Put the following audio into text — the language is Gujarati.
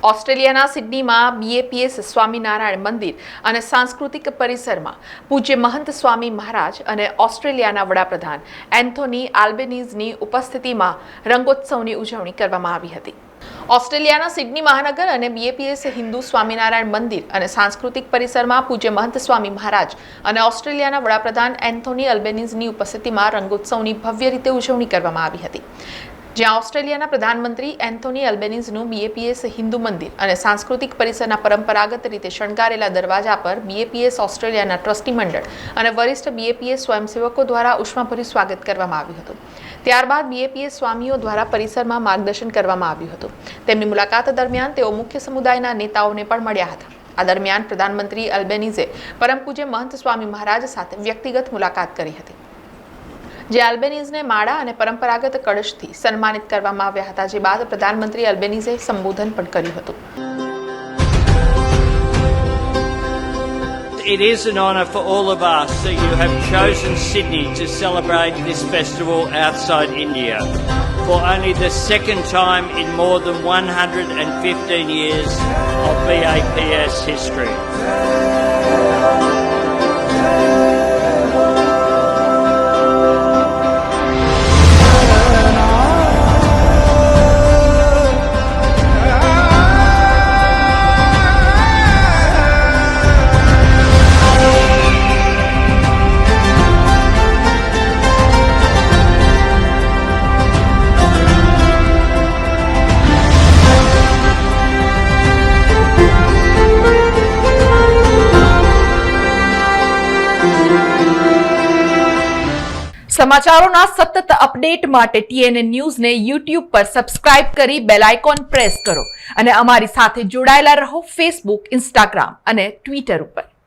ઓસ્ટ્રેલિયાના સિડનીમાં BAPS સ્વામિનારાયણ મંદિર અને સાંસ્કૃતિક પરિસરમાં પૂજ્ય મહંત સ્વામી મહારાજ અને ઓસ્ટ્રેલિયાના વડાપ્રધાન એન્થોની આલ્બેનીઝની ઉપસ્થિતિમાં રંગોત્સવની ઉજવણી કરવામાં આવી હતી. ઓસ્ટ્રેલિયાના સિડની મહાનગર અને BAPS હિન્દુ સ્વામિનારાયણ મંદિર અને સાંસ્કૃતિક પરિસરમાં પૂજ્ય મહંત સ્વામી મહારાજ અને ઓસ્ટ્રેલિયાના વડાપ્રધાન એન્થોની આલ્બેનીઝની ઉપસ્થિતિમાં રંગોત્સવની ભવ્ય રીતે ઉજવણી કરવામાં આવી હતી. જ્યાં ઓસ્ટ્રેલિયાના પ્રધાનમંત્રી એન્થોની આલ્બેનીઝનું BAPS હિન્દુ મંદિર અને સાંસ્કૃતિક પરિસરના પરંપરાગત રીતે શણગારેલા દરવાજા પર BAPS ઓસ્ટ્રેલિયાના ટ્રસ્ટી મંડળ અને વરિષ્ઠ BAPS સ્વયંસેવકો દ્વારા ઉષ્માભર્યું સ્વાગત કરવામાં આવ્યું હતું. ત્યારબાદ BAPS સ્વામીઓ દ્વારા પરિસરમાં માર્ગદર્શન કરવામાં આવ્યું હતું. તેમની મુલાકાત દરમિયાન તેઓ મુખ્ય સમુદાયના નેતાઓને પણ મળ્યા હતા. આ દરમિયાન પ્રધાનમંત્રી આલ્બેનીઝે પરમ પૂજ્ય મહંત સ્વામી મહારાજ સાથે વ્યક્તિગત મુલાકાત કરી હતી. જે આલ્બેનીઝને માળા અને પરંપરાગત કળશથી સન્માનિત કરવામાં આવ્યા હતા. જે બાદ પ્રધાનમંત્રી આલ્બેનીઝે સંબોધન પણ કર્યું હતું. It is an honour for all of us that you have chosen Sydney to celebrate this festival outside India for only the second time in more than 115 years of BAPS history. સમાચારોના સતત અપડેટ માટે TNN ન્યૂઝને YouTube પર સબસ્ક્રાઇબ કરી બેલ આઇકોન પ્રેસ કરો અને અમારી સાથે જોડાયેલા રહો Facebook, Instagram અને Twitter ઉપર.